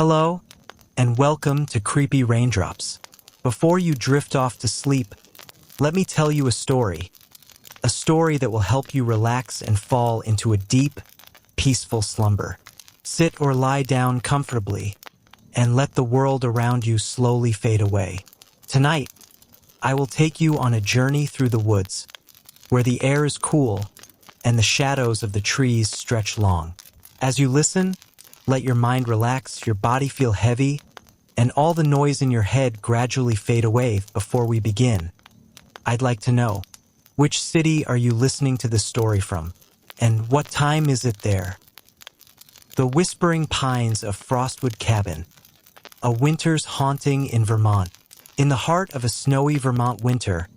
Hello, and welcome to Creepy Raindrops. Before you drift off to sleep, let me tell you a story. A story that will help you relax and fall into a deep, peaceful slumber. Sit or lie down comfortably, and let the world around you slowly fade away. Tonight, I will take you on a journey through the woods, where the air is cool and the shadows of the trees stretch long. As you listen, let your mind relax, your body feel heavy, and all the noise in your head gradually fade away. Before we begin, I'd like to know, which city are you listening to this story from? And what time is it there? The Whispering Pines of Frostwood Cabin, a winter's haunting in Vermont. In the heart of a snowy Vermont winter,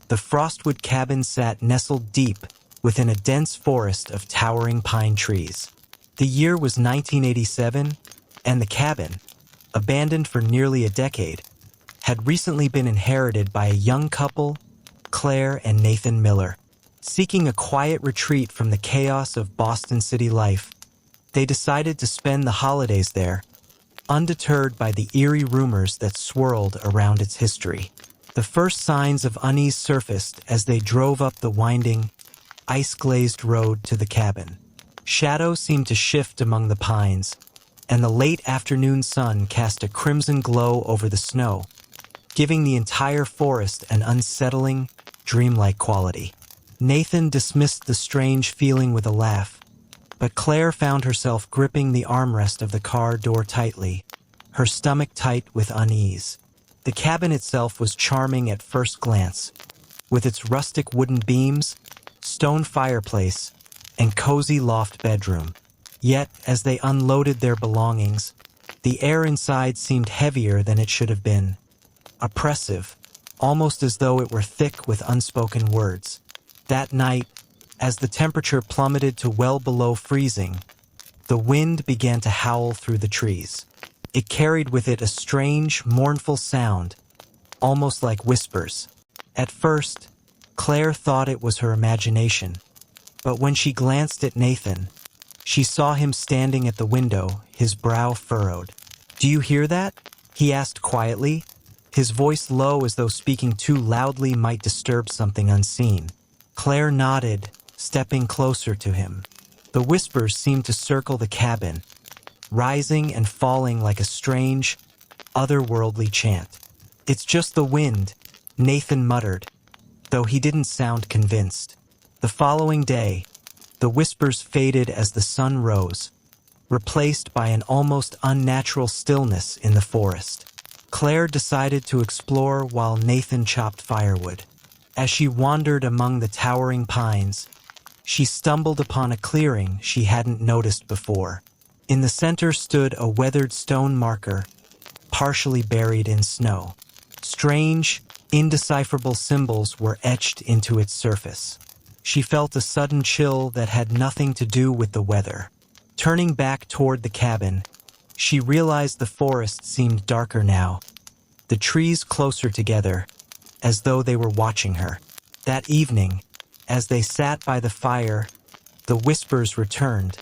the Frostwood Cabin sat nestled deep within a dense forest of towering pine trees. The year was 1987, and the cabin, abandoned for nearly a decade, had recently been inherited by a young couple, Claire and Nathan Miller. Seeking a quiet retreat from the chaos of Boston city life, they decided to spend the holidays there, undeterred by the eerie rumors that swirled around its history. The first signs of unease surfaced as they drove up the winding, ice-glazed road to the cabin. Shadows seemed to shift among the pines, and the late afternoon sun cast a crimson glow over the snow, giving the entire forest an unsettling, dreamlike quality. Nathan dismissed the strange feeling with a laugh, but Claire found herself gripping the armrest of the car door tightly, her stomach tight with unease. The cabin itself was charming at first glance, with its rustic wooden beams, stone fireplace, and cozy loft bedroom. Yet, as they unloaded their belongings, the air inside seemed heavier than it should have been. Oppressive, almost as though it were thick with unspoken words. That night, as the temperature plummeted to well below freezing, the wind began to howl through the trees. It carried with it a strange, mournful sound, almost like whispers. At first, Claire thought it was her imagination, but when she glanced at Nathan, she saw him standing at the window, his brow furrowed. "Do you hear that?" he asked quietly, his voice low as though speaking too loudly might disturb something unseen. Claire nodded, stepping closer to him. The whispers seemed to circle the cabin, rising and falling like a strange, otherworldly chant. "It's just the wind," Nathan muttered, though he didn't sound convinced. The following day, the whispers faded as the sun rose, replaced by an almost unnatural stillness in the forest. Claire decided to explore while Nathan chopped firewood. As she wandered among the towering pines, she stumbled upon a clearing she hadn't noticed before. In the center stood a weathered stone marker, partially buried in snow. Strange, indecipherable symbols were etched into its surface. She felt a sudden chill that had nothing to do with the weather. Turning back toward the cabin, she realized the forest seemed darker now, the trees closer together, as though they were watching her. That evening, as they sat by the fire, the whispers returned,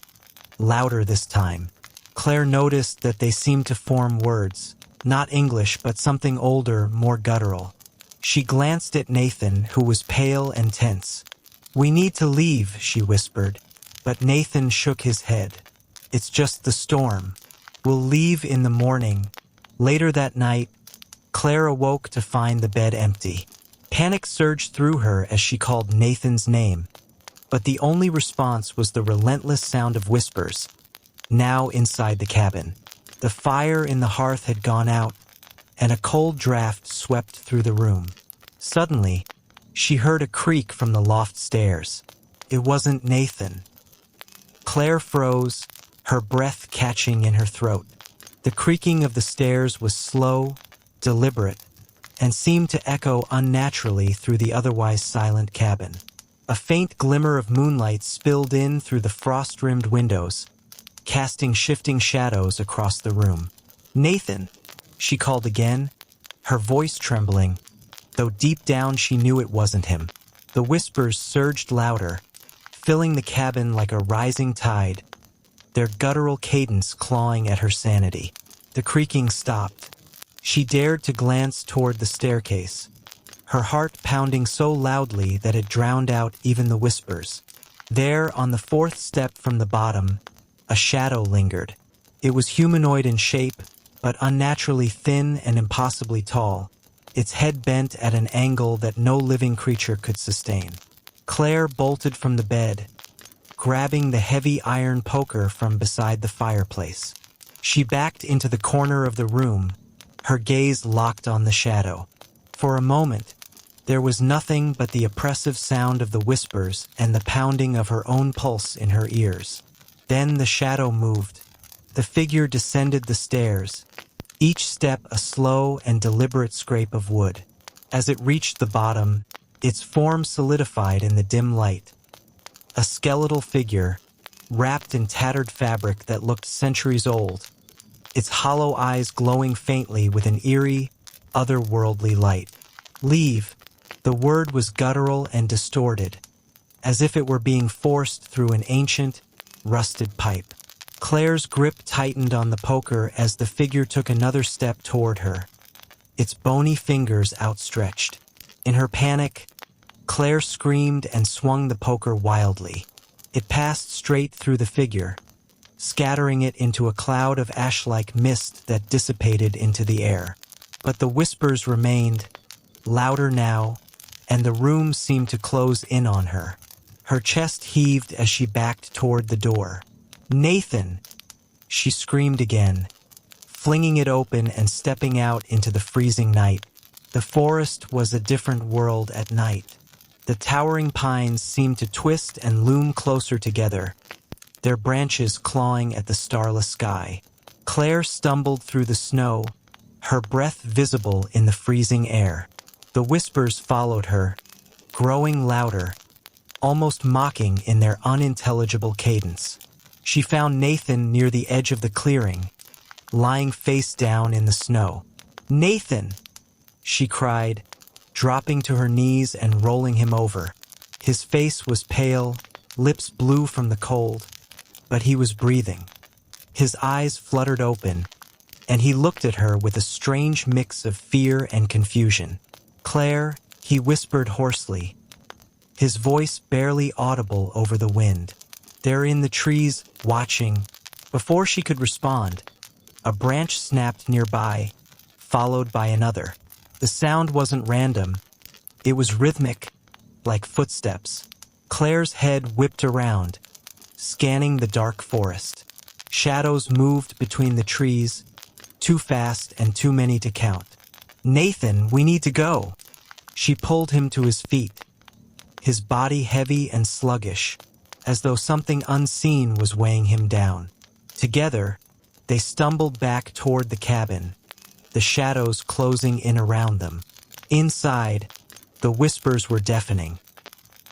louder this time. Claire noticed that they seemed to form words, not English but something older, more guttural. She glanced at Nathan, who was pale and tense. "We need to leave," she whispered, but Nathan shook his head. "It's just the storm. We'll leave in the morning." Later that night, Claire awoke to find the bed empty. Panic surged through her as she called Nathan's name, but the only response was the relentless sound of whispers, now inside the cabin. The fire in the hearth had gone out, and a cold draft swept through the room. Suddenly, she heard a creak from the loft stairs. It wasn't Nathan. Claire froze, her breath catching in her throat. The creaking of the stairs was slow, deliberate, and seemed to echo unnaturally through the otherwise silent cabin. A faint glimmer of moonlight spilled in through the frost-rimmed windows, casting shifting shadows across the room. "Nathan," she called again, her voice trembling, though deep down she knew it wasn't him. The whispers surged louder, filling the cabin like a rising tide, their guttural cadence clawing at her sanity. The creaking stopped. She dared to glance toward the staircase, her heart pounding so loudly that it drowned out even the whispers. There, on the fourth step from the bottom, a shadow lingered. It was humanoid in shape, but unnaturally thin and impossibly tall, its head bent at an angle that no living creature could sustain. Claire bolted from the bed, grabbing the heavy iron poker from beside the fireplace. She backed into the corner of the room, her gaze locked on the shadow. For a moment, there was nothing but the oppressive sound of the whispers and the pounding of her own pulse in her ears. Then the shadow moved. The figure descended the stairs, each step a slow and deliberate scrape of wood. As it reached the bottom, its form solidified in the dim light. A skeletal figure, wrapped in tattered fabric that looked centuries old, its hollow eyes glowing faintly with an eerie, otherworldly light. Leave. The word was guttural and distorted, as if it were being forced through an ancient, rusted pipe. Claire's grip tightened on the poker as the figure took another step toward her, its bony fingers outstretched. In her panic, Claire screamed and swung the poker wildly. It passed straight through the figure, scattering it into a cloud of ash-like mist that dissipated into the air. But the whispers remained, louder now, and the room seemed to close in on her. Her chest heaved as she backed toward the door. "Nathan!" She screamed again, flinging it open and stepping out into the freezing night. The forest was a different world at night. The towering pines seemed to twist and loom closer together, their branches clawing at the starless sky. Claire stumbled through the snow, her breath visible in the freezing air. The whispers followed her, growing louder, almost mocking in their unintelligible cadence. She found Nathan near the edge of the clearing, lying face down in the snow. "Nathan!" she cried, dropping to her knees and rolling him over. His face was pale, lips blue from the cold, but he was breathing. His eyes fluttered open, and he looked at her with a strange mix of fear and confusion. "Claire," he whispered hoarsely, his voice barely audible over the wind. "They're in the trees, watching." Before she could respond, a branch snapped nearby, followed by another. The sound wasn't random. It was rhythmic, like footsteps. Claire's head whipped around, scanning the dark forest. Shadows moved between the trees, too fast and too many to count. "Nathan, we need to go." She pulled him to his feet, his body heavy and sluggish, as though something unseen was weighing him down. Together, they stumbled back toward the cabin, the shadows closing in around them. Inside, the whispers were deafening,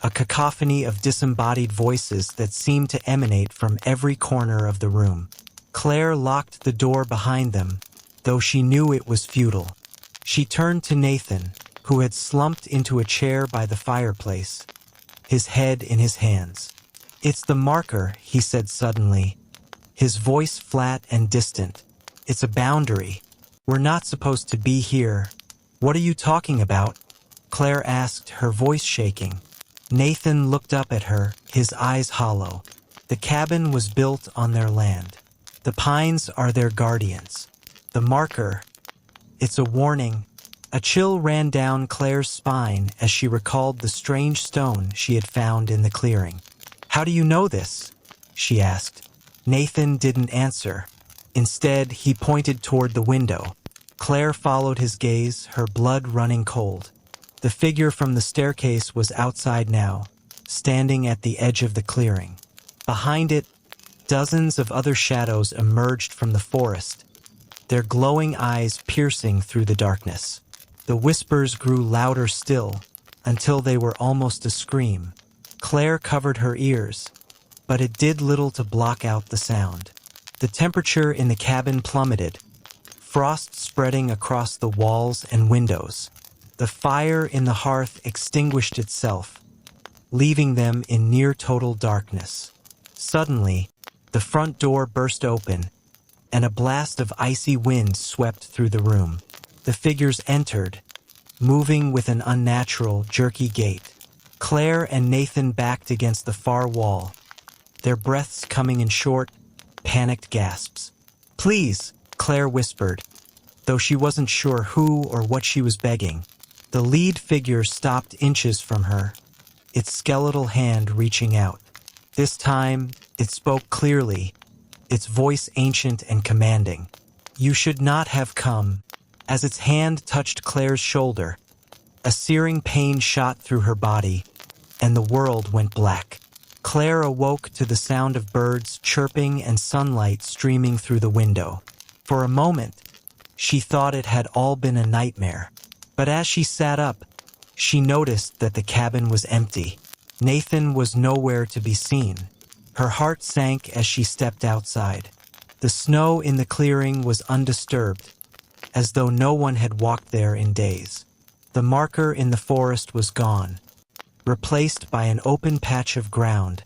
a cacophony of disembodied voices that seemed to emanate from every corner of the room. Claire locked the door behind them, though she knew it was futile. She turned to Nathan, who had slumped into a chair by the fireplace, his head in his hands. "It's the marker," he said suddenly, his voice flat and distant. "It's a boundary. We're not supposed to be here." "What are you talking about?" Claire asked, her voice shaking. Nathan looked up at her, his eyes hollow. "The cabin was built on their land. The pines are their guardians. The marker, it's a warning." A chill ran down Claire's spine as she recalled the strange stone she had found in the clearing. "How do you know this?" she asked. Nathan didn't answer. Instead, he pointed toward the window. Claire followed his gaze, her blood running cold. The figure from the staircase was outside now, standing at the edge of the clearing. Behind it, dozens of other shadows emerged from the forest, their glowing eyes piercing through the darkness. The whispers grew louder still, until they were almost a scream. Claire covered her ears, but it did little to block out the sound. The temperature in the cabin plummeted, frost spreading across the walls and windows. The fire in the hearth extinguished itself, leaving them in near total darkness. Suddenly, the front door burst open, and a blast of icy wind swept through the room. The figures entered, moving with an unnatural, jerky gait. Claire and Nathan backed against the far wall, their breaths coming in short, panicked gasps. "Please," Claire whispered, though she wasn't sure who or what she was begging. The lead figure stopped inches from her, its skeletal hand reaching out. This time, it spoke clearly, its voice ancient and commanding. "You should not have come." As its hand touched Claire's shoulder, a searing pain shot through her body, and the world went black. Claire awoke to the sound of birds chirping and sunlight streaming through the window. For a moment, she thought it had all been a nightmare. But as she sat up, she noticed that the cabin was empty. Nathan was nowhere to be seen. Her heart sank as she stepped outside. The snow in the clearing was undisturbed, as though no one had walked there in days. The marker in the forest was gone, replaced by an open patch of ground,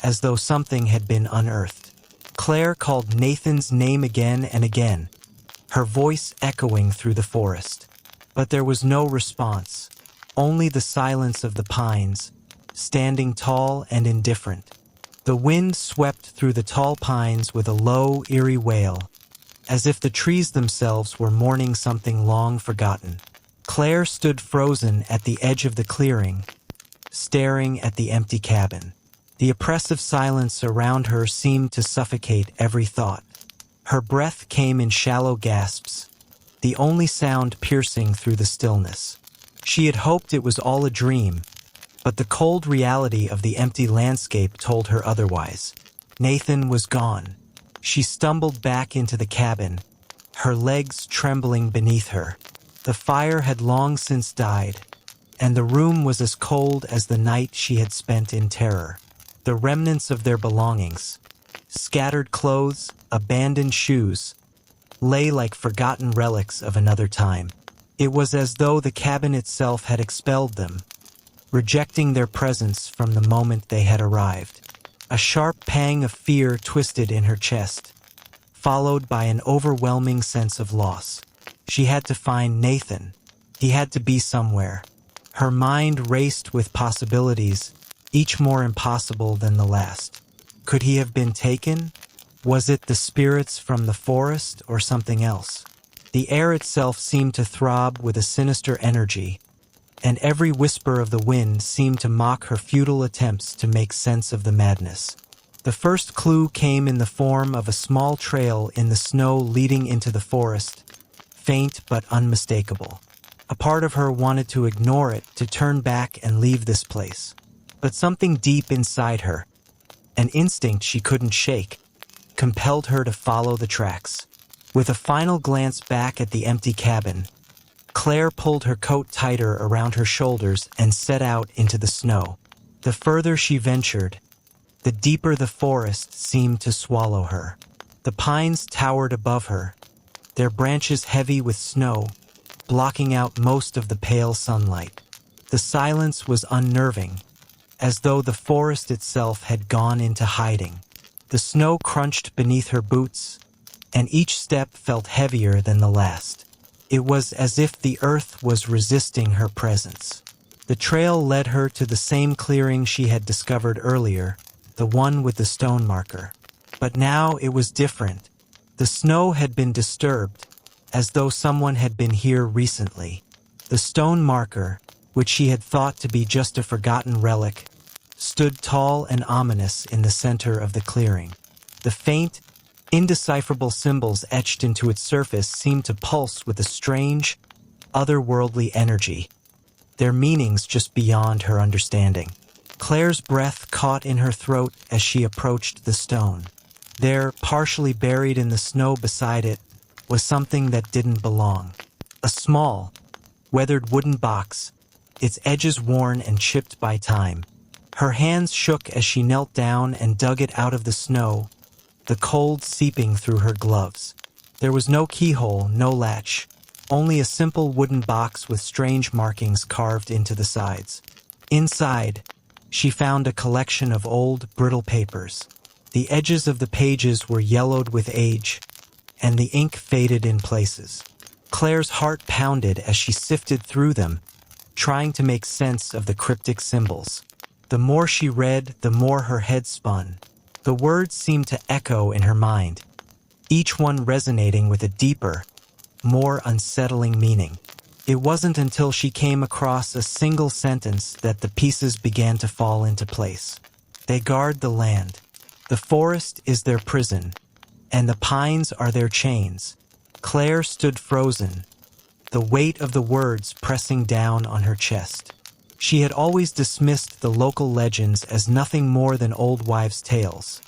as though something had been unearthed. Claire called Nathan's name again and again, her voice echoing through the forest. But there was no response, only the silence of the pines, standing tall and indifferent. The wind swept through the tall pines with a low, eerie wail, as if the trees themselves were mourning something long forgotten. Claire stood frozen at the edge of the clearing, staring at the empty cabin. The oppressive silence around her seemed to suffocate every thought. Her breath came in shallow gasps, the only sound piercing through the stillness. She had hoped it was all a dream, but the cold reality of the empty landscape told her otherwise. Nathan was gone. She stumbled back into the cabin, her legs trembling beneath her. The fire had long since died, and the room was as cold as the night she had spent in terror. The remnants of their belongings, scattered clothes, abandoned shoes, lay like forgotten relics of another time. It was as though the cabin itself had expelled them, rejecting their presence from the moment they had arrived. A sharp pang of fear twisted in her chest, followed by an overwhelming sense of loss. She had to find Nathan. He had to be somewhere. Her mind raced with possibilities, each more impossible than the last. Could he have been taken? Was it the spirits from the forest or something else? The air itself seemed to throb with a sinister energy, and every whisper of the wind seemed to mock her futile attempts to make sense of the madness. The first clue came in the form of a small trail in the snow leading into the forest, faint but unmistakable. A part of her wanted to ignore it, to turn back and leave this place. But something deep inside her, an instinct she couldn't shake, compelled her to follow the tracks. With a final glance back at the empty cabin, Claire pulled her coat tighter around her shoulders and set out into the snow. The further she ventured, the deeper the forest seemed to swallow her. The pines towered above her, their branches heavy with snow, blocking out most of the pale sunlight. The silence was unnerving, as though the forest itself had gone into hiding. The snow crunched beneath her boots, and each step felt heavier than the last. It was as if the earth was resisting her presence. The trail led her to the same clearing she had discovered earlier, the one with the stone marker. But now it was different. The snow had been disturbed, as though someone had been here recently. The stone marker, which she had thought to be just a forgotten relic, stood tall and ominous in the center of the clearing. The faint, indecipherable symbols etched into its surface seemed to pulse with a strange, otherworldly energy, their meanings just beyond her understanding. Claire's breath caught in her throat as she approached the stone. There, partially buried in the snow beside it, was something that didn't belong. A small, weathered wooden box, its edges worn and chipped by time. Her hands shook as she knelt down and dug it out of the snow, the cold seeping through her gloves. There was no keyhole, no latch, only a simple wooden box with strange markings carved into the sides. Inside, she found a collection of old, brittle papers. The edges of the pages were yellowed with age, and the ink faded in places. Claire's heart pounded as she sifted through them, trying to make sense of the cryptic symbols. The more she read, the more her head spun. The words seemed to echo in her mind, each one resonating with a deeper, more unsettling meaning. It wasn't until she came across a single sentence that the pieces began to fall into place. They guard the land. The forest is their prison, and the pines are their chains. Claire stood frozen, the weight of the words pressing down on her chest. She had always dismissed the local legends as nothing more than old wives' tales,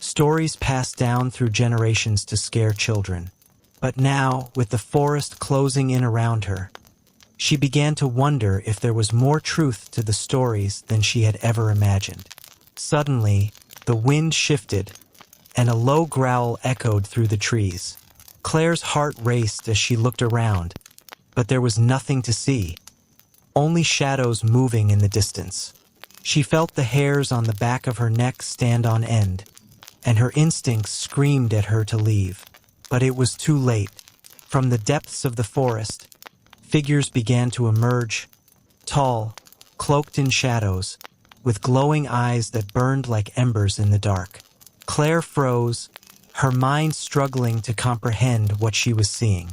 stories passed down through generations to scare children. But now, with the forest closing in around her, she began to wonder if there was more truth to the stories than she had ever imagined. Suddenly, the wind shifted, and a low growl echoed through the trees. Claire's heart raced as she looked around, but there was nothing to see, only shadows moving in the distance. She felt the hairs on the back of her neck stand on end, and her instincts screamed at her to leave. But it was too late. From the depths of the forest, figures began to emerge, tall, cloaked in shadows, with glowing eyes that burned like embers in the dark. Claire froze, her mind struggling to comprehend what she was seeing.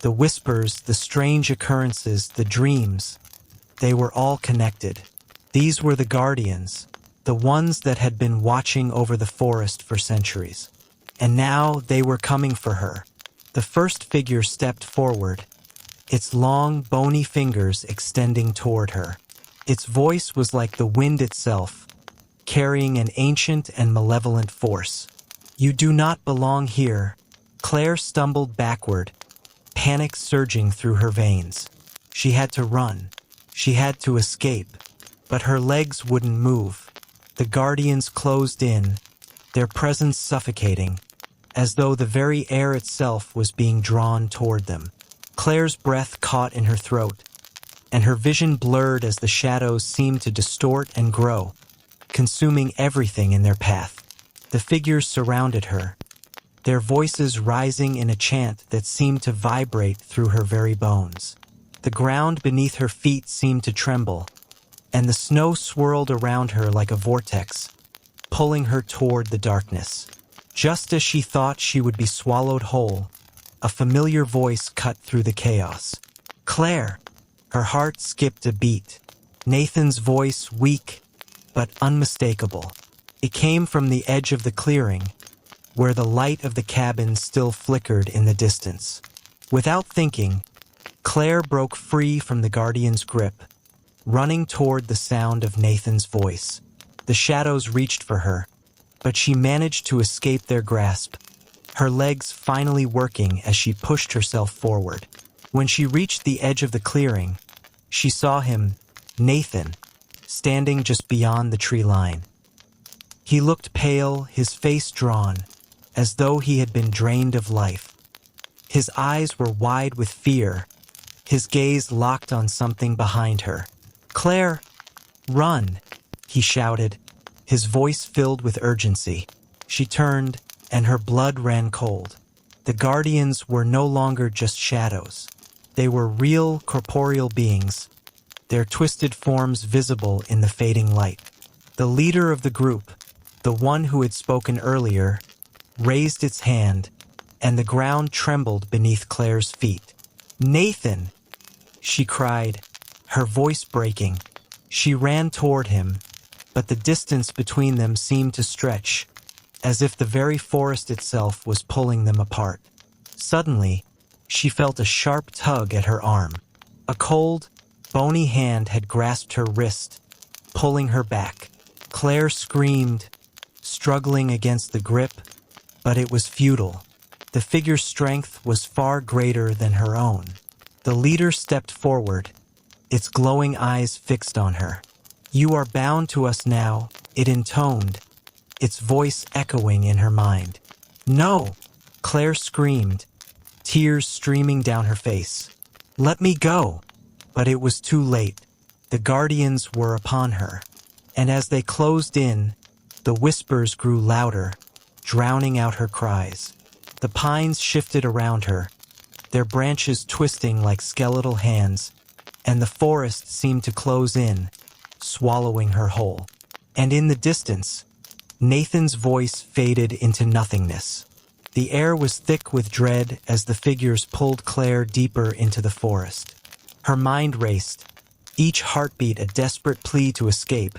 The whispers, the strange occurrences, the dreams, they were all connected. These were the guardians, the ones that had been watching over the forest for centuries. And now they were coming for her. The first figure stepped forward, its long, bony fingers extending toward her. Its voice was like the wind itself, carrying an ancient and malevolent force. "You do not belong here." Claire stumbled backward, panic surging through her veins. She had to run. She had to escape. But her legs wouldn't move. The guardians closed in, their presence suffocating, as though the very air itself was being drawn toward them. Claire's breath caught in her throat, and her vision blurred as the shadows seemed to distort and grow, consuming everything in their path. The figures surrounded her, their voices rising in a chant that seemed to vibrate through her very bones. The ground beneath her feet seemed to tremble, and the snow swirled around her like a vortex, pulling her toward the darkness. Just as she thought she would be swallowed whole, a familiar voice cut through the chaos. "Claire!" Her heart skipped a beat. Nathan's voice, weak but unmistakable. It came from the edge of the clearing, where the light of the cabin still flickered in the distance. Without thinking, Claire broke free from the guardian's grip, running toward the sound of Nathan's voice. The shadows reached for her, but she managed to escape their grasp, her legs finally working as she pushed herself forward. When she reached the edge of the clearing, she saw him, Nathan, standing just beyond the tree line. He looked pale, his face drawn, as though he had been drained of life. His eyes were wide with fear, his gaze locked on something behind her. "Claire, run!" he shouted, his voice filled with urgency. She turned, and her blood ran cold. The guardians were no longer just shadows. They were real, corporeal beings, their twisted forms visible in the fading light. The leader of the group, the one who had spoken earlier, raised its hand, and the ground trembled beneath Claire's feet. "Nathan!" she cried, her voice breaking. She ran toward him, but the distance between them seemed to stretch, as if the very forest itself was pulling them apart. Suddenly, she felt a sharp tug at her arm. A cold, bony hand had grasped her wrist, pulling her back. Claire screamed, struggling against the grip, but it was futile. The figure's strength was far greater than her own. The leader stepped forward, its glowing eyes fixed on her. "You are bound to us now," it intoned, its voice echoing in her mind. "No!" Claire screamed, tears streaming down her face. "Let me go!" But it was too late. The guardians were upon her, and as they closed in, the whispers grew louder, drowning out her cries. The pines shifted around her, their branches twisting like skeletal hands, and the forest seemed to close in, swallowing her whole. And in the distance, Nathan's voice faded into nothingness. The air was thick with dread as the figures pulled Claire deeper into the forest. Her mind raced, each heartbeat a desperate plea to escape,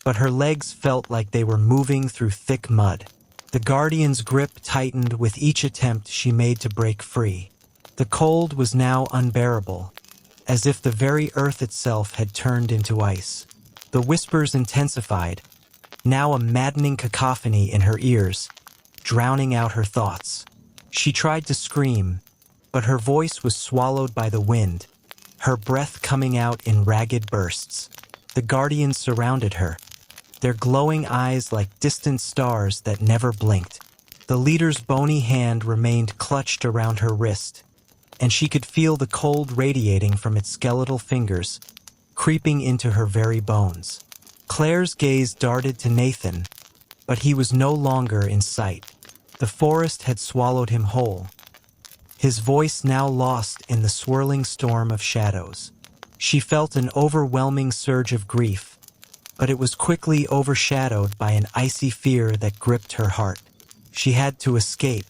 but her legs felt like they were moving through thick mud. The guardian's grip tightened with each attempt she made to break free. The cold was now unbearable, as if the very earth itself had turned into ice. The whispers intensified, now a maddening cacophony in her ears, drowning out her thoughts. She tried to scream, but her voice was swallowed by the wind, her breath coming out in ragged bursts. The guardians surrounded her, their glowing eyes like distant stars that never blinked. The leader's bony hand remained clutched around her wrist, and she could feel the cold radiating from its skeletal fingers, creeping into her very bones. Claire's gaze darted to Nathan, but he was no longer in sight. The forest had swallowed him whole, his voice now lost in the swirling storm of shadows. She felt an overwhelming surge of grief, but it was quickly overshadowed by an icy fear that gripped her heart. She had to escape.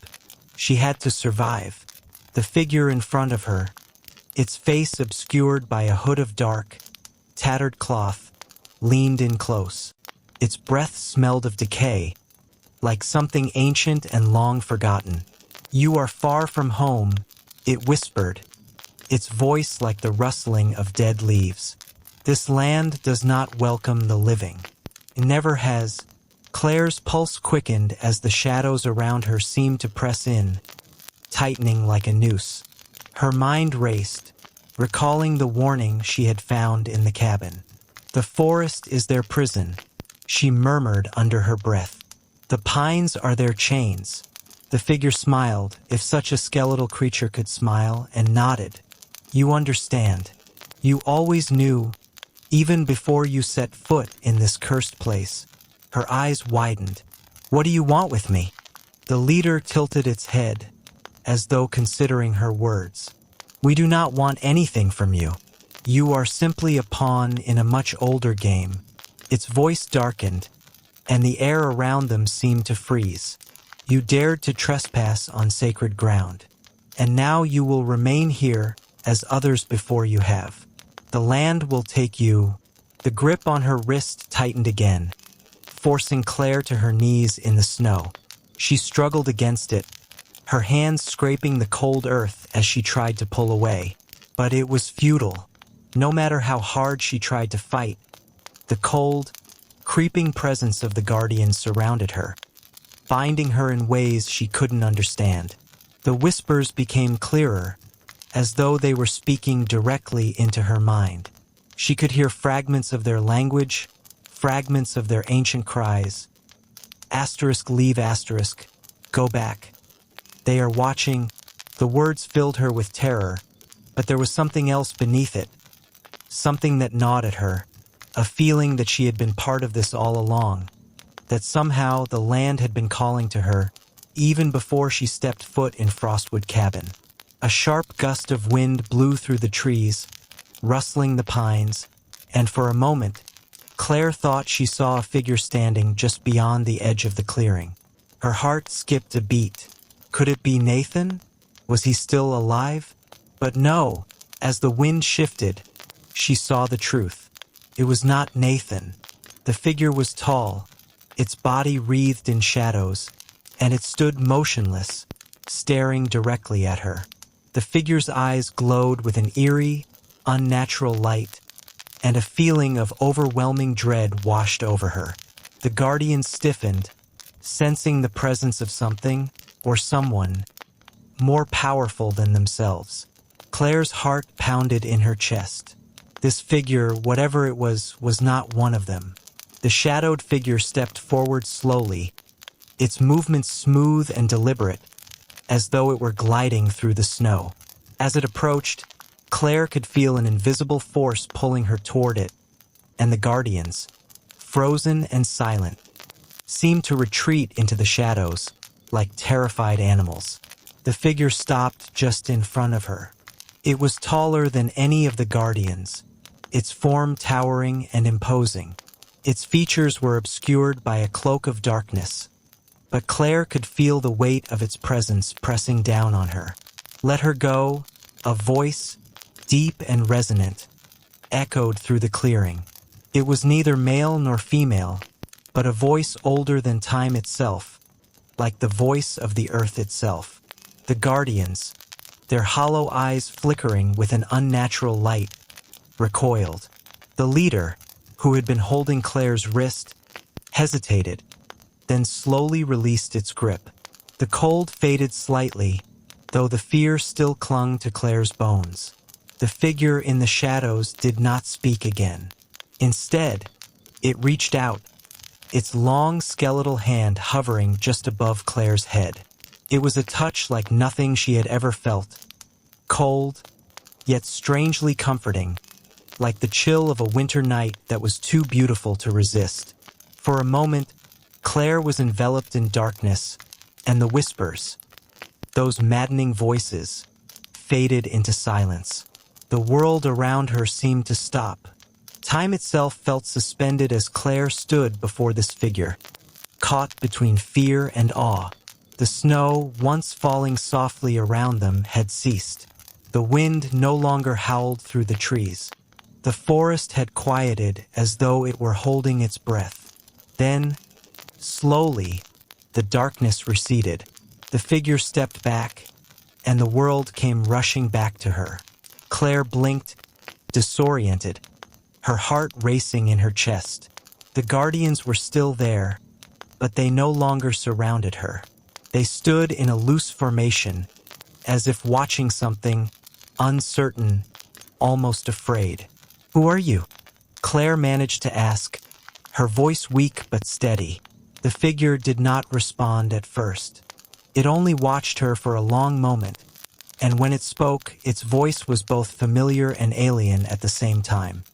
She had to survive. The figure in front of her, its face obscured by a hood of dark, tattered cloth, leaned in close. Its breath smelled of decay, like something ancient and long forgotten. "You are far from home," it whispered, its voice like the rustling of dead leaves. "This land does not welcome the living. It never has." Claire's pulse quickened as the shadows around her seemed to press in, tightening like a noose. Her mind raced, recalling the warning she had found in the cabin. "The forest is their prison," she murmured under her breath. "The pines are their chains." The figure smiled, if such a skeletal creature could smile, and nodded. "You understand. You always knew, even before you set foot in this cursed place." Her eyes widened. "What do you want with me?" The leader tilted its head, as though considering her words. "We do not want anything from you. You are simply a pawn in a much older game." Its voice darkened, and the air around them seemed to freeze. "You dared to trespass on sacred ground, and now you will remain here as others before you have. The land will take you." The grip on her wrist tightened again, forcing Claire to her knees in the snow. She struggled against it, her hands scraping the cold earth as she tried to pull away. But it was futile. No matter how hard she tried to fight, the cold, creeping presence of the guardian surrounded her, binding her in ways she couldn't understand. The whispers became clearer, as though they were speaking directly into her mind. She could hear fragments of their language, fragments of their ancient cries. "Asterisk, leave asterisk, go back. They are watching." The words filled her with terror, but there was something else beneath it, something that gnawed at her, a feeling that she had been part of this all along, that somehow the land had been calling to her, even before she stepped foot in Frostwood Cabin. A sharp gust of wind blew through the trees, rustling the pines, and for a moment, Claire thought she saw a figure standing just beyond the edge of the clearing. Her heart skipped a beat. Could it be Nathan? Was he still alive? But no, as the wind shifted, she saw the truth. It was not Nathan. The figure was tall, its body wreathed in shadows, and it stood motionless, staring directly at her. The figure's eyes glowed with an eerie, unnatural light, and a feeling of overwhelming dread washed over her. The guardian stiffened, sensing the presence of something, or someone, more powerful than themselves. Claire's heart pounded in her chest. This figure, whatever it was not one of them. The shadowed figure stepped forward slowly, its movements smooth and deliberate, as though it were gliding through the snow. As it approached, Claire could feel an invisible force pulling her toward it, and the guardians, frozen and silent, seemed to retreat into the shadows, like terrified animals. The figure stopped just in front of her. It was taller than any of the guardians, its form towering and imposing. Its features were obscured by a cloak of darkness, but Claire could feel the weight of its presence pressing down on her. "Let her go," a voice, deep and resonant, echoed through the clearing. It was neither male nor female, but a voice older than time itself, like the voice of the earth itself. The guardians, their hollow eyes flickering with an unnatural light, recoiled. The leader, who had been holding Claire's wrist, hesitated, then slowly released its grip. The cold faded slightly, though the fear still clung to Claire's bones. The figure in the shadows did not speak again. Instead, it reached out, its long skeletal hand hovering just above Claire's head. It was a touch like nothing she had ever felt. Cold, yet strangely comforting, like the chill of a winter night that was too beautiful to resist. For a moment, Claire was enveloped in darkness, and the whispers, those maddening voices, faded into silence. The world around her seemed to stop. Time itself felt suspended as Claire stood before this figure, caught between fear and awe. The snow, once falling softly around them, had ceased. The wind no longer howled through the trees. The forest had quieted as though it were holding its breath. Then, slowly, the darkness receded. The figure stepped back, and the world came rushing back to her. Claire blinked, disoriented, her heart racing in her chest. The guardians were still there, but they no longer surrounded her. They stood in a loose formation, as if watching something, uncertain, almost afraid. "Who are you?" Claire managed to ask, her voice weak but steady. The figure did not respond at first. It only watched her for a long moment, and when it spoke, its voice was both familiar and alien at the same time.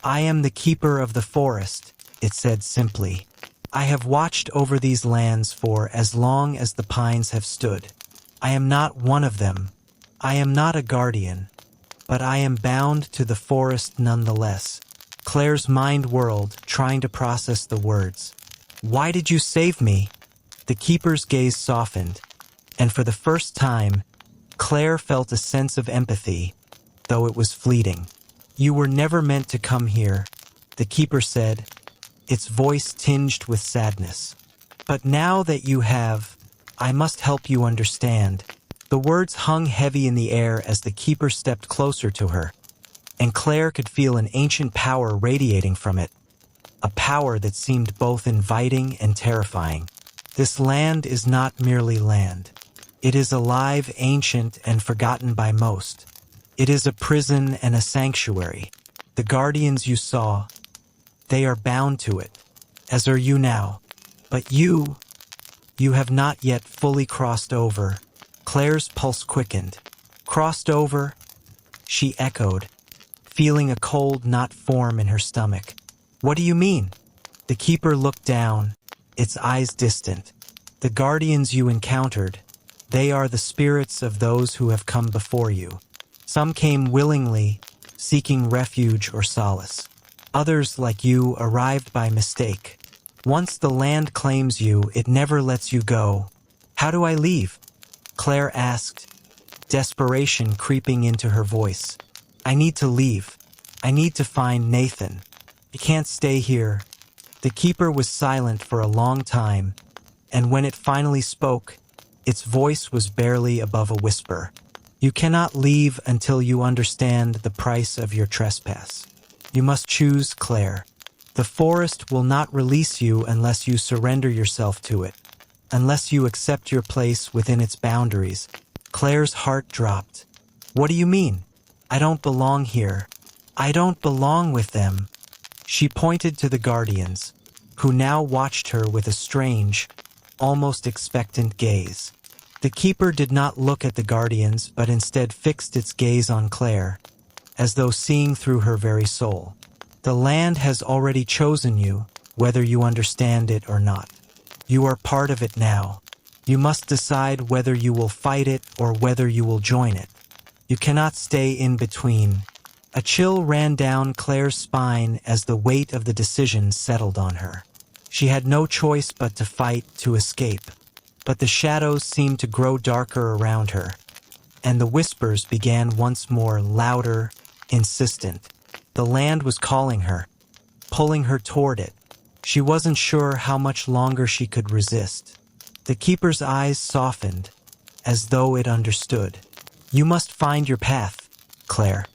"I am the keeper of the forest," it said simply. "I have watched over these lands for as long as the pines have stood. I am not one of them. I am not a guardian, but I am bound to the forest nonetheless." Claire's mind whirled, trying to process the words. "Why did you save me?" The keeper's gaze softened, and for the first time, Claire felt a sense of empathy, though it was fleeting. "You were never meant to come here," the keeper said, its voice tinged with sadness. "But now that you have, I must help you understand." The words hung heavy in the air as the keeper stepped closer to her, and Claire could feel an ancient power radiating from it, a power that seemed both inviting and terrifying. "This land is not merely land. It is alive, ancient, and forgotten by most. It is a prison and a sanctuary. The guardians you saw, they are bound to it, as are you now. But you have not yet fully crossed over." Claire's pulse quickened. "Crossed over?" she echoed, feeling a cold knot form in her stomach. "What do you mean?" The keeper looked down, its eyes distant. "The guardians you encountered, they are the spirits of those who have come before you. Some came willingly, seeking refuge or solace. Others, like you, arrived by mistake. Once the land claims you, it never lets you go." "How do I leave?" Claire asked, desperation creeping into her voice. "I need to leave. I need to find Nathan. I can't stay here." The keeper was silent for a long time, and when it finally spoke, its voice was barely above a whisper. "You cannot leave until you understand the price of your trespass. You must choose, Claire. The forest will not release you unless you surrender yourself to it, unless you accept your place within its boundaries." Claire's heart dropped. "What do you mean? I don't belong here. I don't belong with them." She pointed to the guardians, who now watched her with a strange, almost expectant gaze. The keeper did not look at the guardians, but instead fixed its gaze on Claire, as though seeing through her very soul. "The land has already chosen you, whether you understand it or not. You are part of it now. You must decide whether you will fight it or whether you will join it. You cannot stay in between. A chill ran down Claire's spine as the weight of the decision settled on her. She had no choice but to fight to escape. But the shadows seemed to grow darker around her, and the whispers began once more, louder, insistent. The land was calling her, pulling her toward it. She wasn't sure how much longer she could resist. The keeper's eyes softened, as though it understood. You must find your path, Claire,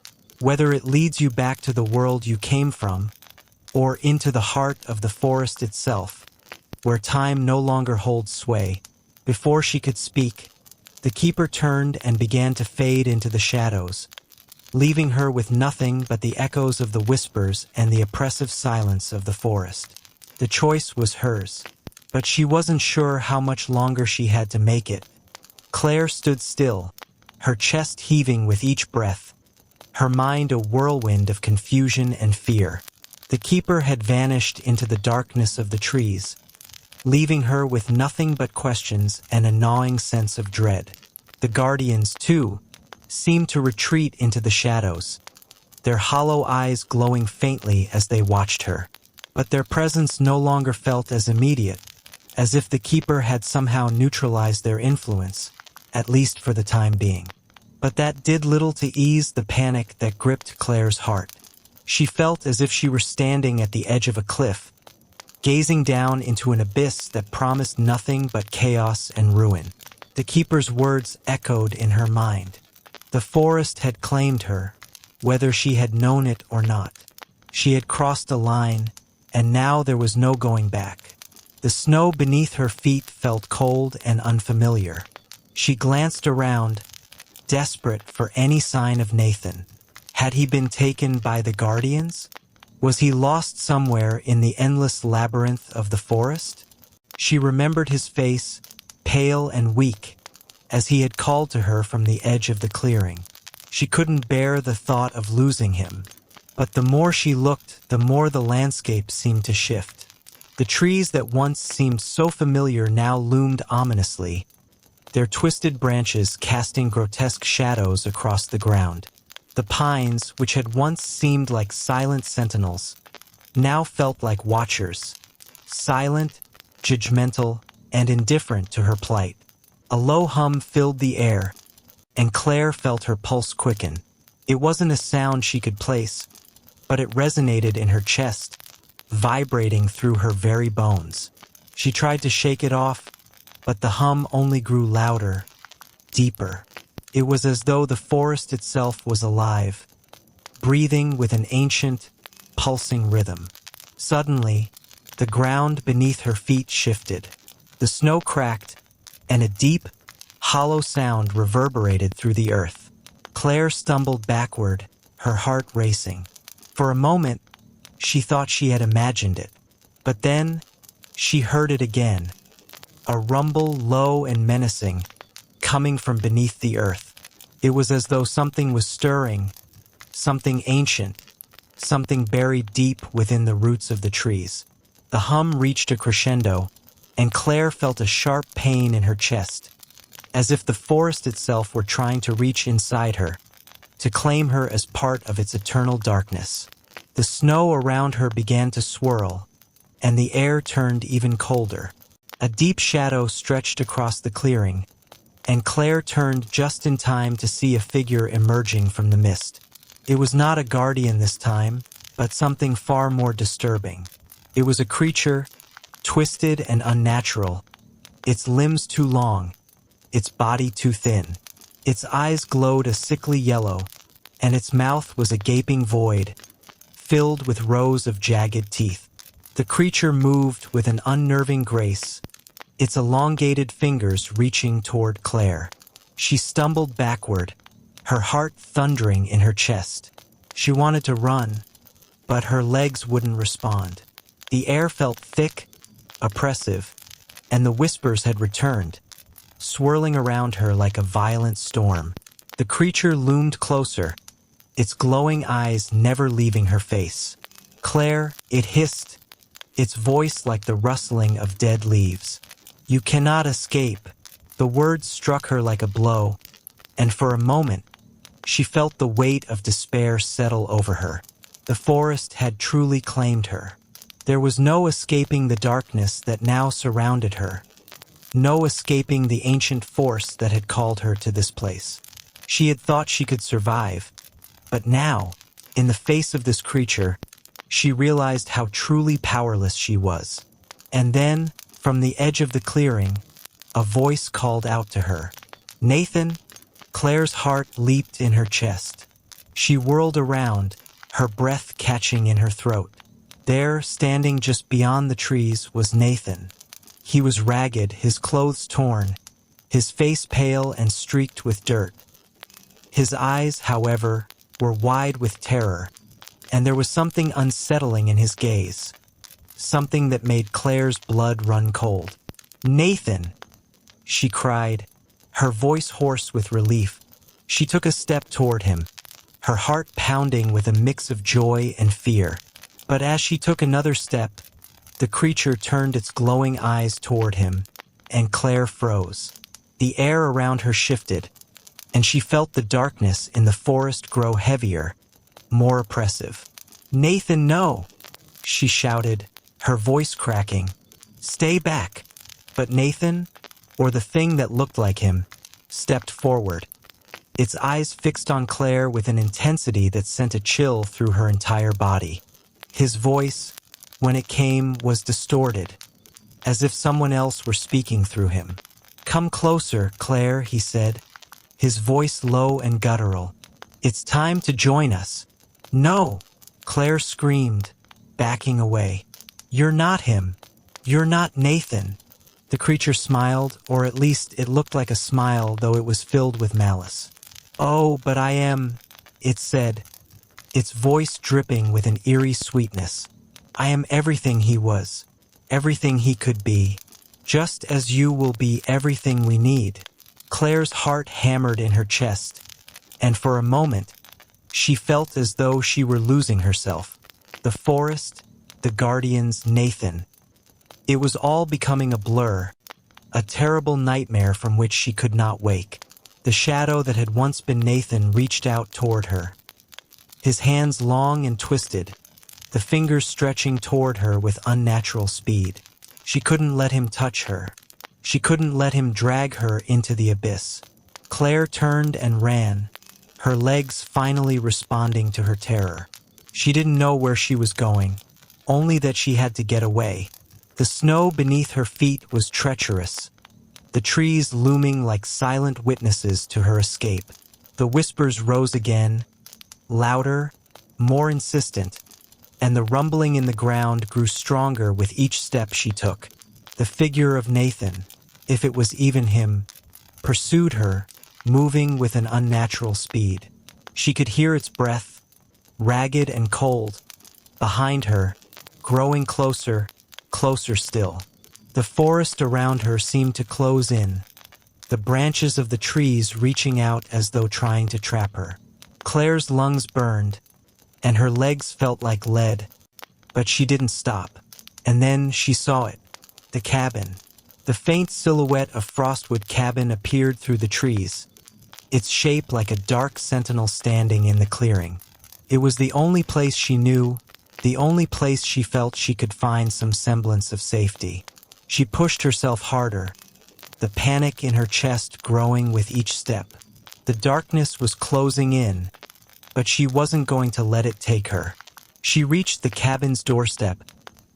whether it leads you back to the world you came from, or into the heart of the forest itself, where time no longer holds sway. Before she could speak, the keeper turned and began to fade into the shadows, leaving her with nothing but the echoes of the whispers and the oppressive silence of the forest. The choice was hers, but she wasn't sure how much longer she had to make it. Claire stood still, her chest heaving with each breath, her mind a whirlwind of confusion and fear. The keeper had vanished into the darkness of the trees, leaving her with nothing but questions and a gnawing sense of dread. The guardians, too, seemed to retreat into the shadows, their hollow eyes glowing faintly as they watched her. But their presence no longer felt as immediate, as if the keeper had somehow neutralized their influence, at least for the time being. But that did little to ease the panic that gripped Claire's heart. She felt as if she were standing at the edge of a cliff, gazing down into an abyss that promised nothing but chaos and ruin. The keeper's words echoed in her mind. The forest had claimed her, whether she had known it or not. She had crossed a line, and now there was no going back. The snow beneath her feet felt cold and unfamiliar. She glanced around, desperate for any sign of Nathan. Had he been taken by the guardians? Was he lost somewhere in the endless labyrinth of the forest? She remembered his face, pale and weak, as he had called to her from the edge of the clearing. She couldn't bear the thought of losing him, but the more she looked, the more the landscape seemed to shift. The trees that once seemed so familiar now loomed ominously, their twisted branches casting grotesque shadows across the ground. The pines, which had once seemed like silent sentinels, now felt like watchers, silent, judgmental, and indifferent to her plight. A low hum filled the air, and Claire felt her pulse quicken. It wasn't a sound she could place, but it resonated in her chest, vibrating through her very bones. She tried to shake it off, but the hum only grew louder, deeper. It was as though the forest itself was alive, breathing with an ancient, pulsing rhythm. Suddenly, the ground beneath her feet shifted. The snow cracked, and a deep, hollow sound reverberated through the earth. Claire stumbled backward, her heart racing. For a moment, she thought she had imagined it. But then, she heard it again. A rumble low and menacing, coming from beneath the earth. It was as though something was stirring, something ancient, something buried deep within the roots of the trees. The hum reached a crescendo, and Claire felt a sharp pain in her chest, as if the forest itself were trying to reach inside her, to claim her as part of its eternal darkness. The snow around her began to swirl, and the air turned even colder. A deep shadow stretched across the clearing, and Claire turned just in time to see a figure emerging from the mist. It was not a guardian this time, but something far more disturbing. It was a creature, twisted and unnatural, its limbs too long, its body too thin. Its eyes glowed a sickly yellow, and its mouth was a gaping void, filled with rows of jagged teeth. The creature moved with an unnerving grace, its elongated fingers reaching toward Claire. She stumbled backward, her heart thundering in her chest. She wanted to run, but her legs wouldn't respond. The air felt thick, oppressive, and the whispers had returned, swirling around her like a violent storm. The creature loomed closer, its glowing eyes never leaving her face. "Claire," it hissed, its voice like the rustling of dead leaves. "You cannot escape. The words struck her like a blow, and for a moment, she felt the weight of despair settle over her. The forest had truly claimed her. There was no escaping the darkness that now surrounded her, no escaping the ancient force that had called her to this place. She had thought she could survive, but now, in the face of this creature, she realized how truly powerless she was. And then, from the edge of the clearing, a voice called out to her. "Nathan?" Claire's heart leaped in her chest. She whirled around, her breath catching in her throat. There, standing just beyond the trees, was Nathan. He was ragged, his clothes torn, his face pale and streaked with dirt. His eyes, however, were wide with terror, and there was something unsettling in his gaze, something that made Claire's blood run cold. "Nathan!" she cried, her voice hoarse with relief. She took a step toward him, her heart pounding with a mix of joy and fear. But as she took another step, the creature turned its glowing eyes toward him, and Claire froze. The air around her shifted, and she felt the darkness in the forest grow heavier, more oppressive. "Nathan, no!" she shouted, her voice cracking. "Stay back!" But Nathan, or the thing that looked like him, stepped forward, its eyes fixed on Claire with an intensity that sent a chill through her entire body. His voice, when it came, was distorted, as if someone else were speaking through him. "Come closer, Claire," he said, his voice low and guttural. "It's time to join us." "No!" Claire screamed, backing away. "You're not him. You're not Nathan." The creature smiled, or at least it looked like a smile, though it was filled with malice. "Oh, but I am," it said, its voice dripping with an eerie sweetness. "I am everything he was, everything he could be, just as you will be everything we need." Claire's heart hammered in her chest, and for a moment, she felt as though she were losing herself. The forest, the guardians, Nathan. It was all becoming a blur, a terrible nightmare from which she could not wake. The shadow that had once been Nathan reached out toward her, his hands long and twisted, the fingers stretching toward her with unnatural speed. She couldn't let him touch her. She couldn't let him drag her into the abyss. Claire turned and ran, her legs finally responding to her terror. She didn't know where she was going, only that she had to get away. The snow beneath her feet was treacherous, the trees looming like silent witnesses to her escape. The whispers rose again, louder, more insistent, and the rumbling in the ground grew stronger with each step she took. The figure of Nathan, if it was even him, pursued her, moving with an unnatural speed. She could hear its breath, ragged and cold, behind her, growing closer, closer still. The forest around her seemed to close in, the branches of the trees reaching out as though trying to trap her. Claire's lungs burned, and her legs felt like lead, but she didn't stop. And then she saw it, the cabin. The faint silhouette of Frostwood cabin appeared through the trees, its shape like a dark sentinel standing in the clearing. It was the only place she knew, the only place she felt she could find some semblance of safety. She pushed herself harder, the panic in her chest growing with each step. The darkness was closing in, but she wasn't going to let it take her. She reached the cabin's doorstep,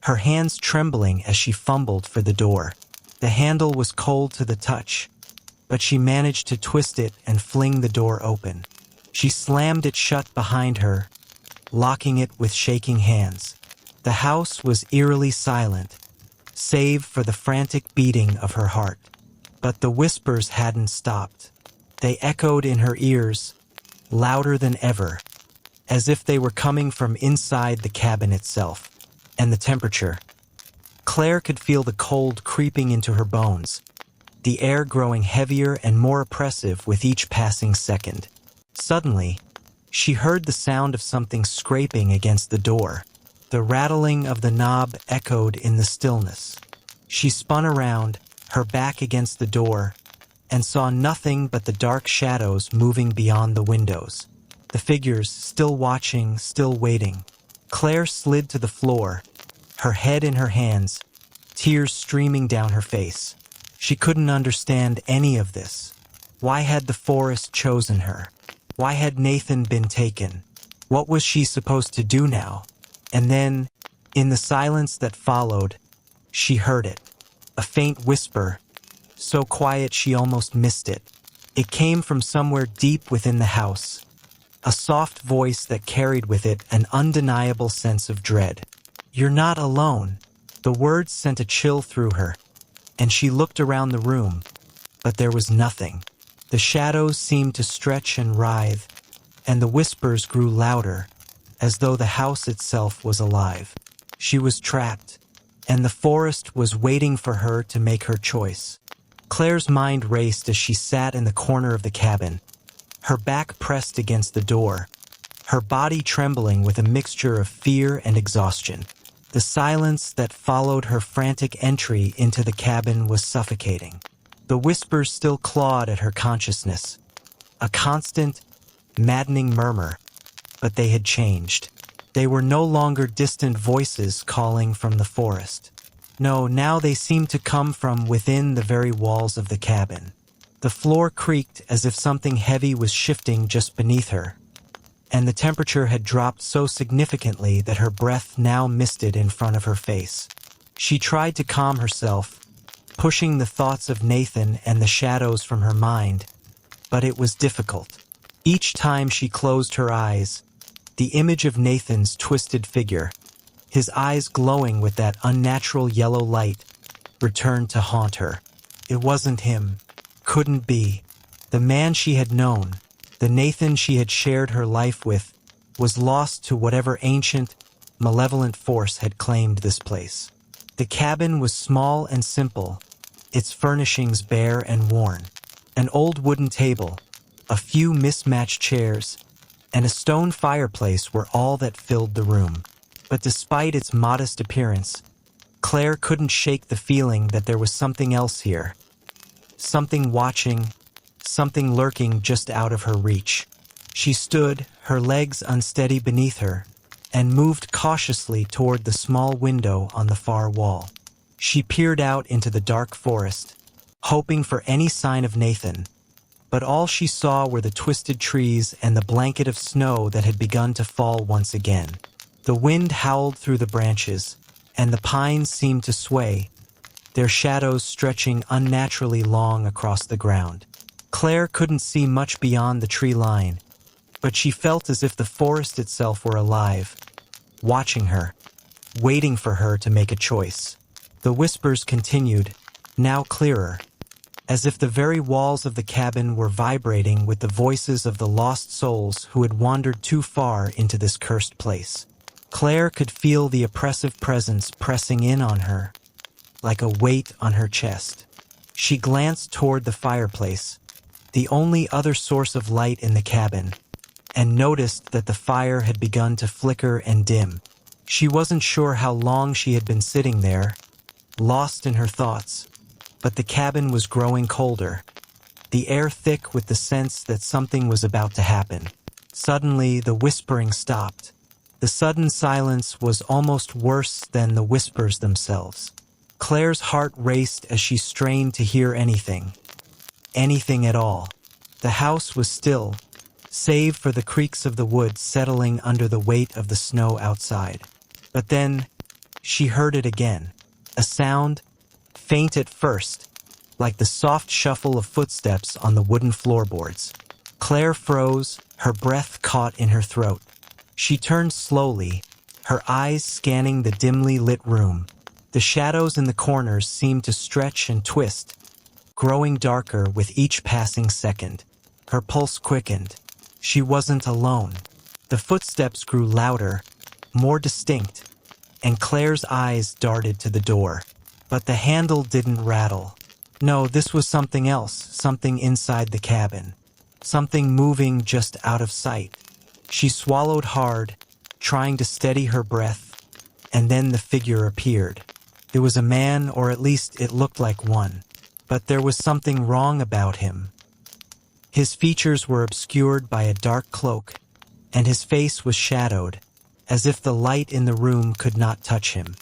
her hands trembling as she fumbled for the door. The handle was cold to the touch, but she managed to twist it and fling the door open. She slammed it shut behind her, locking it with shaking hands. The house was eerily silent, save for the frantic beating of her heart. But the whispers hadn't stopped. They echoed in her ears, louder than ever, as if they were coming from inside the cabin itself. And the temperature. Claire could feel the cold creeping into her bones, the air growing heavier and more oppressive with each passing second. Suddenly, she heard the sound of something scraping against the door. The rattling of the knob echoed in the stillness. She spun around, her back against the door, and saw nothing but the dark shadows moving beyond the windows. The figures, still watching, still waiting. Claire slid to the floor, her head in her hands, tears streaming down her face. She couldn't understand any of this. Why had the forest chosen her? Why had Nathan been taken? What was she supposed to do now? And then, in the silence that followed, she heard it. A faint whisper, so quiet she almost missed it. It came from somewhere deep within the house. A soft voice that carried with it an undeniable sense of dread. "You're not alone." The words sent a chill through her, and she looked around the room, but there was nothing. The shadows seemed to stretch and writhe, and the whispers grew louder, as though the house itself was alive. She was trapped, and the forest was waiting for her to make her choice. Claire's mind raced as she sat in the corner of the cabin, her back pressed against the door, her body trembling with a mixture of fear and exhaustion. The silence that followed her frantic entry into the cabin was suffocating. The whispers still clawed at her consciousness, a constant, maddening murmur, but they had changed. They were no longer distant voices calling from the forest. No, now they seemed to come from within the very walls of the cabin. The floor creaked as if something heavy was shifting just beneath her, and the temperature had dropped so significantly that her breath now misted in front of her face. She tried to calm herself, pushing the thoughts of Nathan and the shadows from her mind, but it was difficult. Each time she closed her eyes, the image of Nathan's twisted figure, his eyes glowing with that unnatural yellow light, returned to haunt her. It wasn't him. Couldn't be. The man she had known, the Nathan she had shared her life with, was lost to whatever ancient, malevolent force had claimed this place. The cabin was small and simple, its furnishings bare and worn. An old wooden table, a few mismatched chairs, and a stone fireplace were all that filled the room. But despite its modest appearance, Claire couldn't shake the feeling that there was something else here. Something watching, something lurking just out of her reach. She stood, her legs unsteady beneath her, and moved cautiously toward the small window on the far wall. She peered out into the dark forest, hoping for any sign of Nathan, but all she saw were the twisted trees and the blanket of snow that had begun to fall once again. The wind howled through the branches, and the pines seemed to sway, their shadows stretching unnaturally long across the ground. Claire couldn't see much beyond the tree line, but she felt as if the forest itself were alive, watching her, waiting for her to make a choice. The whispers continued, now clearer, as if the very walls of the cabin were vibrating with the voices of the lost souls who had wandered too far into this cursed place. Claire could feel the oppressive presence pressing in on her, like a weight on her chest. She glanced toward the fireplace, the only other source of light in the cabin, and noticed that the fire had begun to flicker and dim. She wasn't sure how long she had been sitting there, lost in her thoughts, but the cabin was growing colder, the air thick with the sense that something was about to happen. Suddenly, the whispering stopped. The sudden silence was almost worse than the whispers themselves. Claire's heart raced as she strained to hear anything at all. The house was still, save for the creaks of the wood settling under the weight of the snow outside. But then, she heard it again. A sound, faint at first, like the soft shuffle of footsteps on the wooden floorboards. Claire froze, her breath caught in her throat. She turned slowly, her eyes scanning the dimly lit room. The shadows in the corners seemed to stretch and twist, growing darker with each passing second. Her pulse quickened. She wasn't alone. The footsteps grew louder, more distinct, and Claire's eyes darted to the door. But the handle didn't rattle. No, this was something else, something inside the cabin. Something moving just out of sight. She swallowed hard, trying to steady her breath, and then the figure appeared. It was a man, or at least it looked like one. But there was something wrong about him. His features were obscured by a dark cloak, and his face was shadowed, as if the light in the room could not touch him.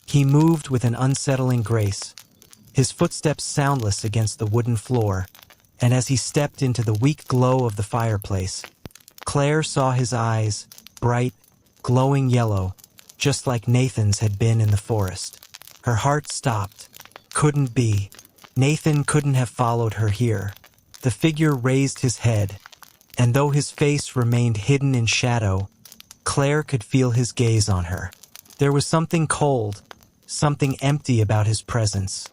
He moved with an unsettling grace, his footsteps soundless against the wooden floor, and as he stepped into the weak glow of the fireplace, Claire saw his eyes, bright, glowing yellow, just like Nathan's had been in the forest. Her heart stopped. Couldn't be. Nathan couldn't have followed her here. The figure raised his head, and though his face remained hidden in shadow, Claire could feel his gaze on her. There was something cold, something empty about his presence,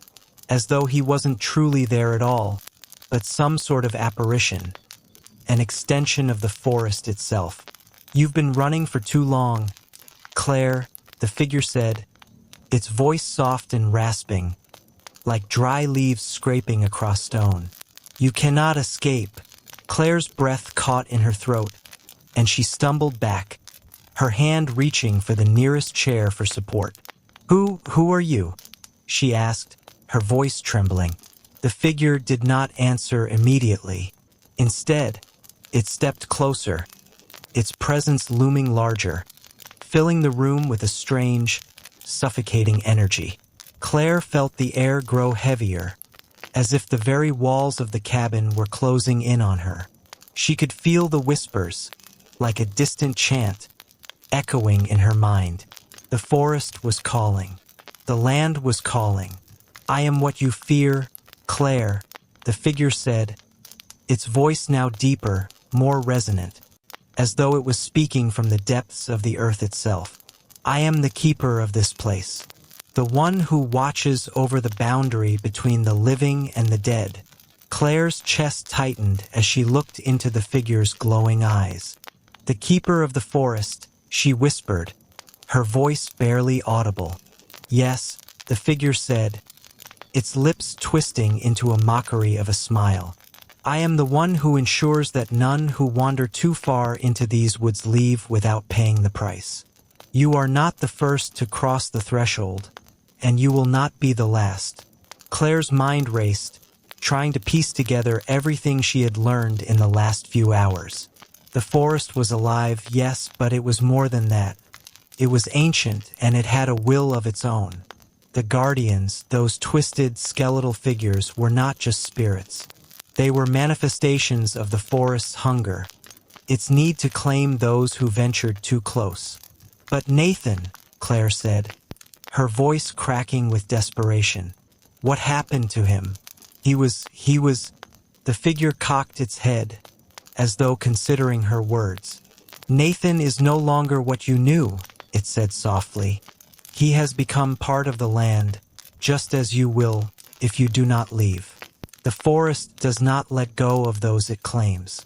as though he wasn't truly there at all, but some sort of apparition, an extension of the forest itself. "You've been running for too long, Claire," the figure said, its voice soft and rasping, like dry leaves scraping across stone. "You cannot escape." Claire's breath caught in her throat, and she stumbled back, her hand reaching for the nearest chair for support. Who are you?" she asked, her voice trembling. The figure did not answer immediately. Instead, it stepped closer, its presence looming larger, filling the room with a strange, suffocating energy. Claire felt the air grow heavier, as if the very walls of the cabin were closing in on her. She could feel the whispers, like a distant chant, echoing in her mind. The forest was calling. The land was calling. "I am what you fear, Claire," the figure said, its voice now deeper, more resonant, as though it was speaking from the depths of the earth itself. "I am the keeper of this place, the one who watches over the boundary between the living and the dead." Claire's chest tightened as she looked into the figure's glowing eyes. "The keeper of the forest," she whispered, her voice barely audible. "Yes," the figure said, its lips twisting into a mockery of a smile. "I am the one who ensures that none who wander too far into these woods leave without paying the price. You are not the first to cross the threshold, and you will not be the last." Claire's mind raced, trying to piece together everything she had learned in the last few hours. The forest was alive, yes, but it was more than that. It was ancient, and it had a will of its own. The guardians, those twisted, skeletal figures, were not just spirits. They were manifestations of the forest's hunger, its need to claim those who ventured too close. "But Nathan," Claire said, her voice cracking with desperation. "What happened to him? He was... The figure cocked its head, as though considering her words. "Nathan is no longer what you knew," it said softly. "He has become part of the land, just as you will, if you do not leave. The forest does not let go of those it claims.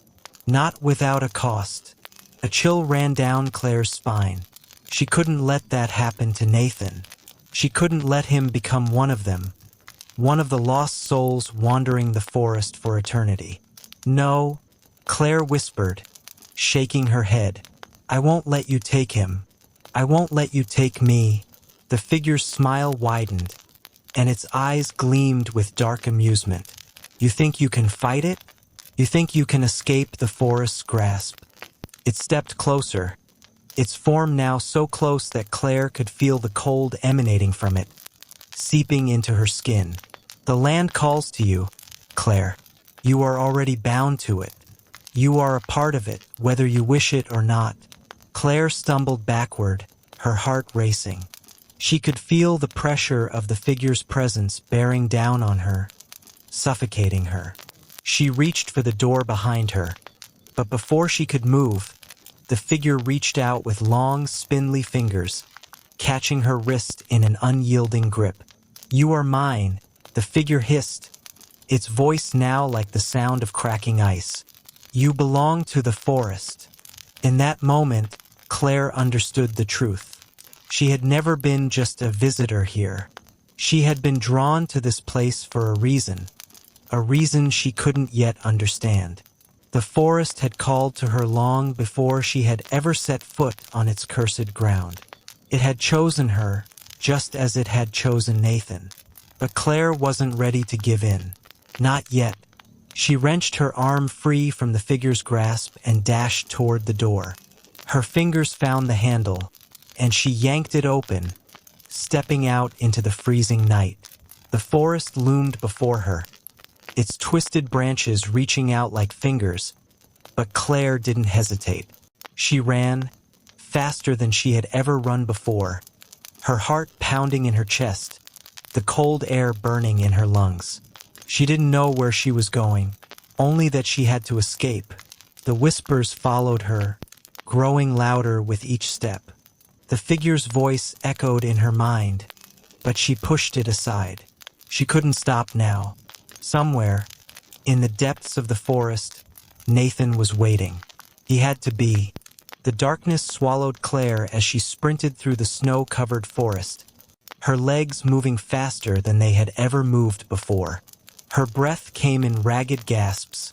Not without a cost." A chill ran down Claire's spine. She couldn't let that happen to Nathan. She couldn't let him become one of them, one of the lost souls wandering the forest for eternity. "No," Claire whispered, shaking her head. "I won't let you take him. I won't let you take me." The figure's smile widened, and its eyes gleamed with dark amusement. "You think you can fight it? You think you can escape the forest's grasp?" It stepped closer, its form now so close that Claire could feel the cold emanating from it, seeping into her skin. "The land calls to you, Claire. You are already bound to it. You are a part of it, whether you wish it or not." Claire stumbled backward, her heart racing. She could feel the pressure of the figure's presence bearing down on her, suffocating her. She reached for the door behind her, but before she could move, the figure reached out with long, spindly fingers, catching her wrist in an unyielding grip. "You are mine," the figure hissed, its voice now like the sound of cracking ice. "You belong to the forest." In that moment, Claire understood the truth. She had never been just a visitor here. She had been drawn to this place for a reason she couldn't yet understand. The forest had called to her long before she had ever set foot on its cursed ground. It had chosen her, just as it had chosen Nathan. But Claire wasn't ready to give in. Not yet. She wrenched her arm free from the figure's grasp and dashed toward the door. Her fingers found the handle, and she yanked it open, stepping out into the freezing night. The forest loomed before her, its twisted branches reaching out like fingers, but Claire didn't hesitate. She ran, faster than she had ever run before, her heart pounding in her chest, the cold air burning in her lungs. She didn't know where she was going, only that she had to escape. The whispers followed her, growing louder with each step. The figure's voice echoed in her mind, but she pushed it aside. She couldn't stop now. Somewhere, in the depths of the forest, Nathan was waiting. He had to be. The darkness swallowed Claire as she sprinted through the snow-covered forest, her legs moving faster than they had ever moved before. Her breath came in ragged gasps,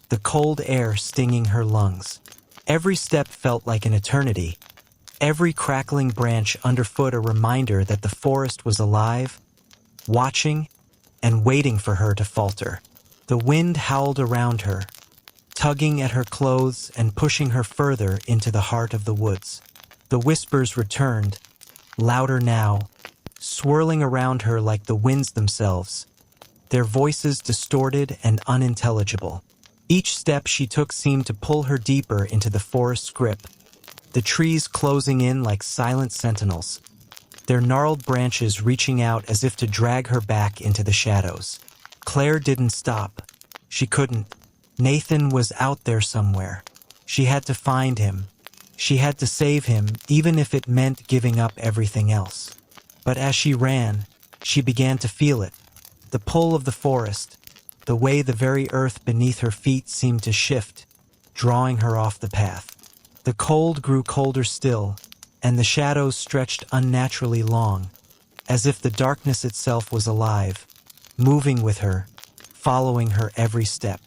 the cold air stinging her lungs. Every step felt like an eternity, every crackling branch underfoot a reminder that the forest was alive, watching, and waiting for her to falter. The wind howled around her, tugging at her clothes and pushing her further into the heart of the woods. The whispers returned, louder now, swirling around her like the winds themselves, their voices distorted and unintelligible. Each step she took seemed to pull her deeper into the forest's grip, the trees closing in like silent sentinels, their gnarled branches reaching out as if to drag her back into the shadows. Claire didn't stop. She couldn't. Nathan was out there somewhere. She had to find him. She had to save him, even if it meant giving up everything else. But as she ran, she began to feel it. The pull of the forest, the way the very earth beneath her feet seemed to shift, drawing her off the path. The cold grew colder still, and the shadows stretched unnaturally long, as if the darkness itself was alive, moving with her, following her every step.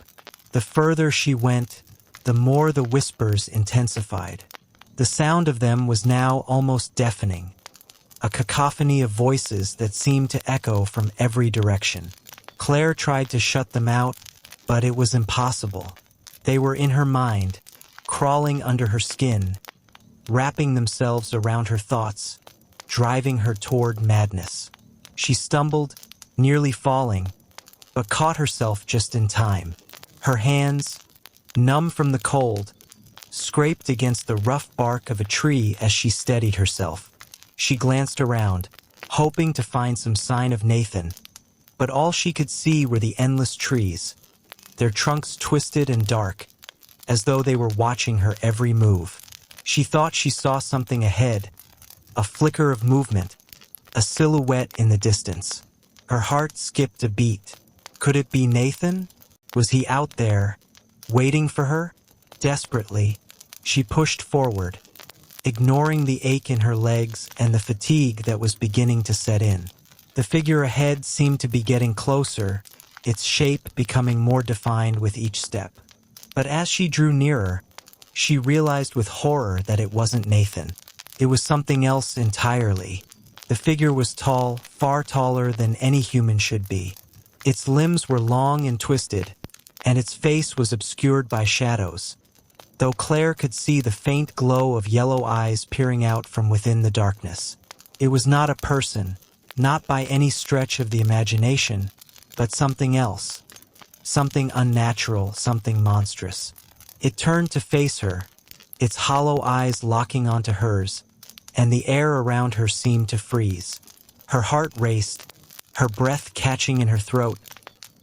The further she went, the more the whispers intensified. The sound of them was now almost deafening, a cacophony of voices that seemed to echo from every direction. Claire tried to shut them out, but it was impossible. They were in her mind, crawling under her skin, wrapping themselves around her thoughts, driving her toward madness. She stumbled, nearly falling, but caught herself just in time. Her hands, numb from the cold, scraped against the rough bark of a tree as she steadied herself. She glanced around, hoping to find some sign of Nathan, but all she could see were the endless trees, their trunks twisted and dark, as though they were watching her every move. She thought she saw something ahead, a flicker of movement, a silhouette in the distance. Her heart skipped a beat. Could it be Nathan? Was he out there, waiting for her? Desperately, she pushed forward, ignoring the ache in her legs and the fatigue that was beginning to set in. The figure ahead seemed to be getting closer, its shape becoming more defined with each step. But as she drew nearer, she realized with horror that it wasn't Nathan. It was something else entirely. The figure was tall, far taller than any human should be. Its limbs were long and twisted, and its face was obscured by shadows, though Claire could see the faint glow of yellow eyes peering out from within the darkness. It was not a person, not by any stretch of the imagination, but something else. Something unnatural, something monstrous. It turned to face her, its hollow eyes locking onto hers, and the air around her seemed to freeze. Her heart raced, her breath catching in her throat,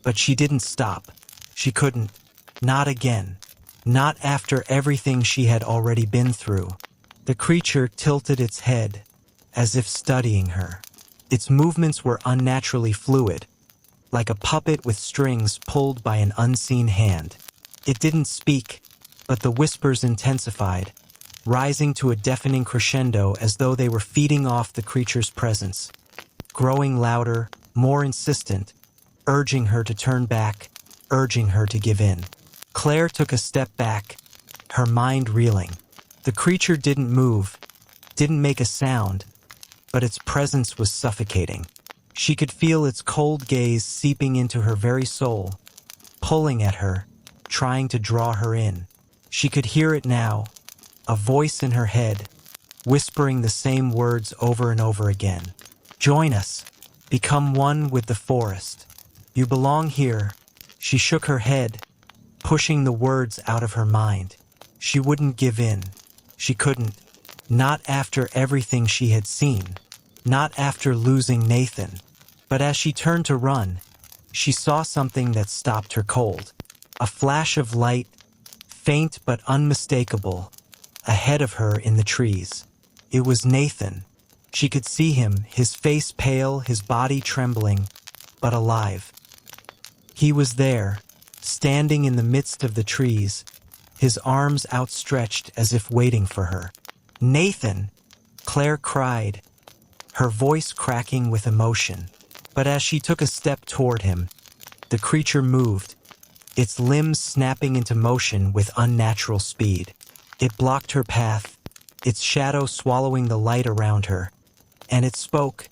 but she didn't stop. She couldn't. Not again. Not after everything she had already been through. The creature tilted its head, as if studying her. Its movements were unnaturally fluid, like a puppet with strings pulled by an unseen hand. It didn't speak, but the whispers intensified, rising to a deafening crescendo as though they were feeding off the creature's presence, growing louder, more insistent, urging her to turn back, urging her to give in. Claire took a step back, her mind reeling. The creature didn't move, didn't make a sound, but its presence was suffocating. She could feel its cold gaze seeping into her very soul, pulling at her, trying to draw her in. She could hear it now, a voice in her head, whispering the same words over and over again. Join us. Become one with the forest. You belong here. She shook her head, pushing the words out of her mind. She wouldn't give in. She couldn't. Not after everything she had seen. Not after losing Nathan. But as she turned to run, she saw something that stopped her cold. A flash of light, faint but unmistakable, ahead of her in the trees. It was Nathan. She could see him, his face pale, his body trembling, but alive. He was there, standing in the midst of the trees, his arms outstretched as if waiting for her. Nathan! Claire cried, her voice cracking with emotion. But as she took a step toward him, the creature moved, its limbs snapping into motion with unnatural speed. It blocked her path, its shadow swallowing the light around her. And it spoke,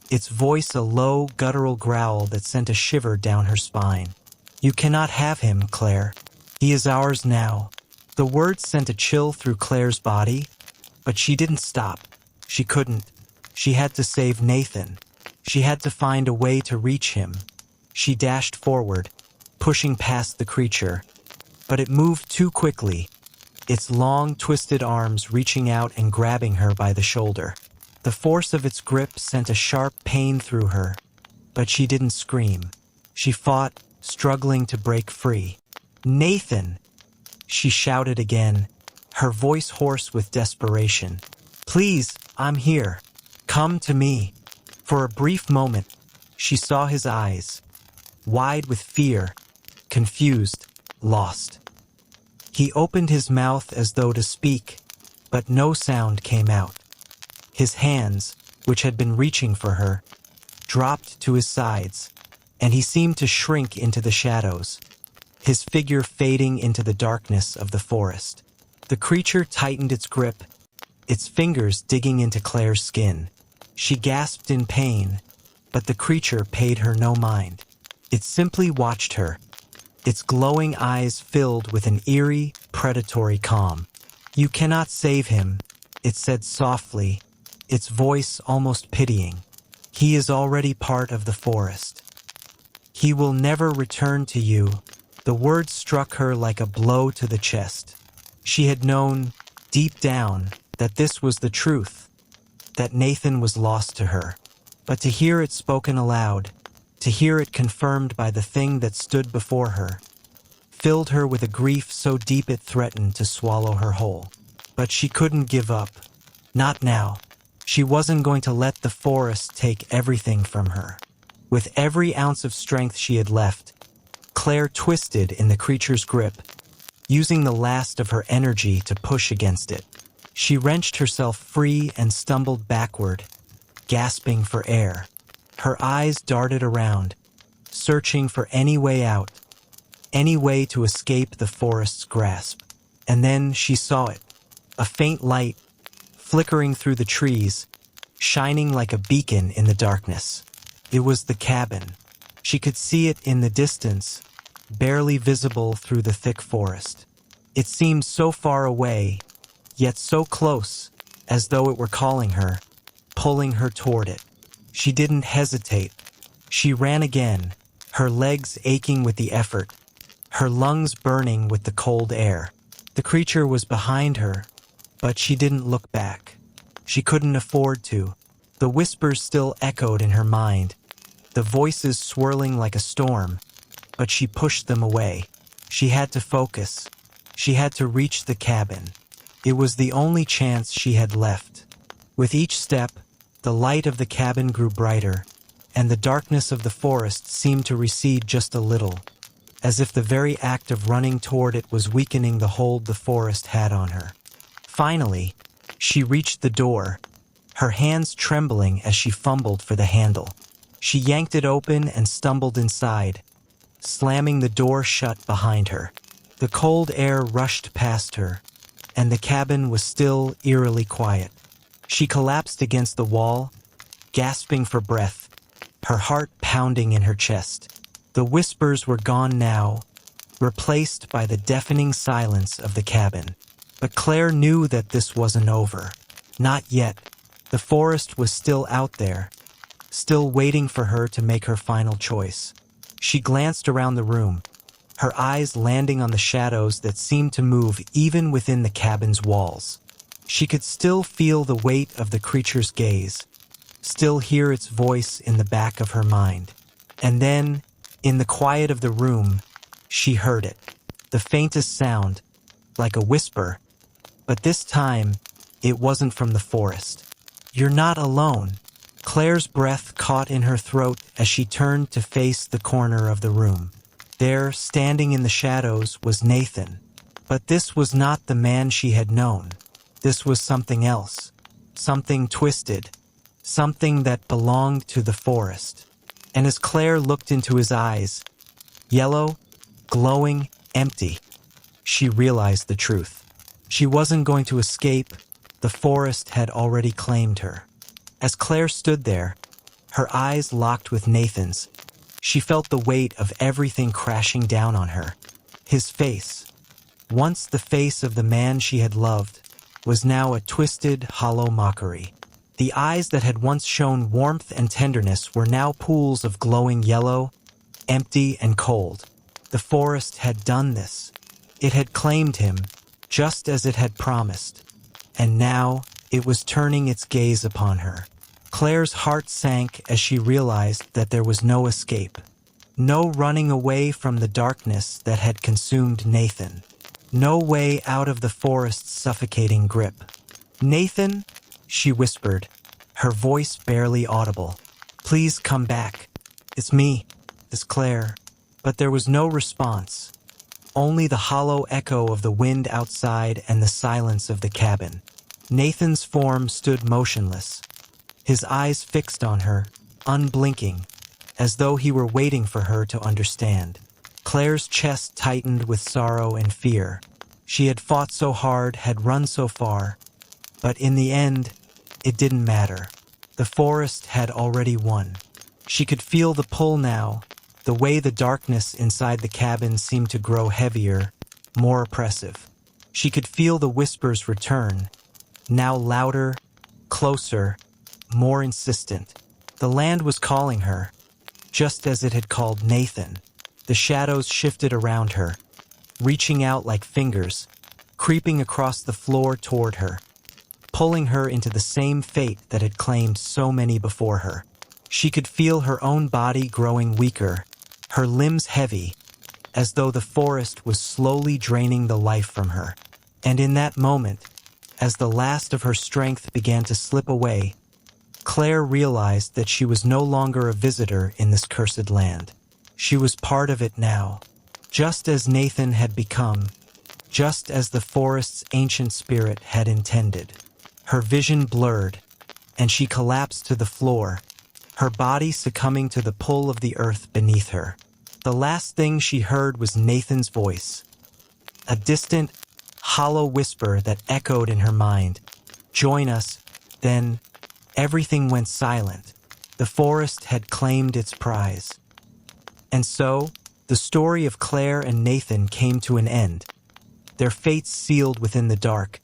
its voice a low, guttural growl that sent a shiver down her spine. You cannot have him, Claire. He is ours now. The words sent a chill through Claire's body, but she didn't stop. She couldn't. She had to save Nathan. She had to find a way to reach him. She dashed forward, pushing past the creature. But it moved too quickly, its long, twisted arms reaching out and grabbing her by the shoulder. The force of its grip sent a sharp pain through her, but she didn't scream. She fought, struggling to break free. Nathan! She shouted again, her voice hoarse with desperation. Please, I'm here. Come to me. For a brief moment, she saw his eyes, wide with fear, confused, lost. He opened his mouth as though to speak, but no sound came out. His hands, which had been reaching for her, dropped to his sides, and he seemed to shrink into the shadows, his figure fading into the darkness of the forest. The creature tightened its grip, its fingers digging into Claire's skin. She gasped in pain, but the creature paid her no mind. It simply watched her, its glowing eyes filled with an eerie, predatory calm. You cannot save him, it said softly, its voice almost pitying. He is already part of the forest. He will never return to you. The words struck her like a blow to the chest. She had known, deep down, that this was the truth, that Nathan was lost to her. But to hear it spoken aloud, to hear it confirmed by the thing that stood before her, filled her with a grief so deep it threatened to swallow her whole. But she couldn't give up. Not now. She wasn't going to let the forest take everything from her. With every ounce of strength she had left, Claire twisted in the creature's grip, using the last of her energy to push against it. She wrenched herself free and stumbled backward, gasping for air. Her eyes darted around, searching for any way out, any way to escape the forest's grasp. And then she saw it, a faint light, flickering through the trees, shining like a beacon in the darkness. It was the cabin. She could see it in the distance, barely visible through the thick forest. It seemed so far away, yet so close, as though it were calling her, pulling her toward it. She didn't hesitate. She ran again, her legs aching with the effort, her lungs burning with the cold air. The creature was behind her, but she didn't look back. She couldn't afford to. The whispers still echoed in her mind, the voices swirling like a storm, but she pushed them away. She had to focus. She had to reach the cabin. It was the only chance she had left. With each step, the light of the cabin grew brighter, and the darkness of the forest seemed to recede just a little, as if the very act of running toward it was weakening the hold the forest had on her. Finally, she reached the door, her hands trembling as she fumbled for the handle. She yanked it open and stumbled inside, slamming the door shut behind her. The cold air rushed past her, and the cabin was still eerily quiet. She collapsed against the wall, gasping for breath, her heart pounding in her chest. The whispers were gone now, replaced by the deafening silence of the cabin. But Claire knew that this wasn't over. Not yet. The forest was still out there, still waiting for her to make her final choice. She glanced around the room, her eyes landing on the shadows that seemed to move even within the cabin's walls. She could still feel the weight of the creature's gaze, still hear its voice in the back of her mind. And then, in the quiet of the room, she heard it. The faintest sound, like a whisper, but this time, it wasn't from the forest. "You're not alone." Claire's breath caught in her throat as she turned to face the corner of the room. There, standing in the shadows, was Nathan. But this was not the man she had known. This was something else. Something twisted. Something that belonged to the forest. And as Claire looked into his eyes, yellow, glowing, empty, she realized the truth. She wasn't going to escape. The forest had already claimed her. As Claire stood there, her eyes locked with Nathan's, she felt the weight of everything crashing down on her. His face, once the face of the man she had loved, was now a twisted, hollow mockery. The eyes that had once shown warmth and tenderness were now pools of glowing yellow, empty and cold. The forest had done this. It had claimed him, just as it had promised. And now, it was turning its gaze upon her. Claire's heart sank as she realized that there was no escape. No running away from the darkness that had consumed Nathan. No way out of the forest's suffocating grip. "Nathan?" she whispered, her voice barely audible. "Please come back. It's me. It's Claire." But there was no response. Only the hollow echo of the wind outside and the silence of the cabin. Nathan's form stood motionless, his eyes fixed on her, unblinking, as though he were waiting for her to understand. Claire's chest tightened with sorrow and fear. She had fought so hard, had run so far, but in the end, it didn't matter. The forest had already won. She could feel the pull now, the way the darkness inside the cabin seemed to grow heavier, more oppressive. She could feel the whispers return, now louder, closer, more insistent. The land was calling her, just as it had called Nathan. The shadows shifted around her, reaching out like fingers, creeping across the floor toward her, pulling her into the same fate that had claimed so many before her. She could feel her own body growing weaker, her limbs heavy, as though the forest was slowly draining the life from her. And in that moment, as the last of her strength began to slip away, Claire realized that she was no longer a visitor in this cursed land. She was part of it now, just as Nathan had become, just as the forest's ancient spirit had intended. Her vision blurred, and she collapsed to the floor, her body succumbing to the pull of the earth beneath her. The last thing she heard was Nathan's voice, a distant, hollow whisper that echoed in her mind. "Join us." Then, everything went silent. The forest had claimed its prize. And so, the story of Claire and Nathan came to an end, their fates sealed within the dark,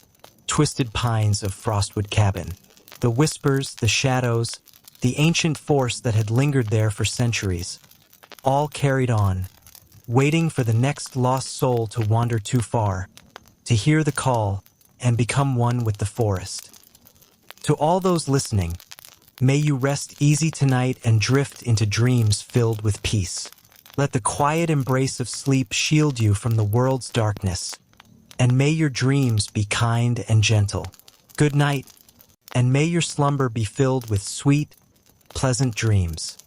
twisted pines of Frostwood Cabin. The whispers, the shadows, the ancient force that had lingered there for centuries, all carried on, waiting for the next lost soul to wander too far, to hear the call and become one with the forest. To all those listening, may you rest easy tonight and drift into dreams filled with peace. Let the quiet embrace of sleep shield you from the world's darkness, and may your dreams be kind and gentle. Good night, and may your slumber be filled with sweet, pleasant dreams.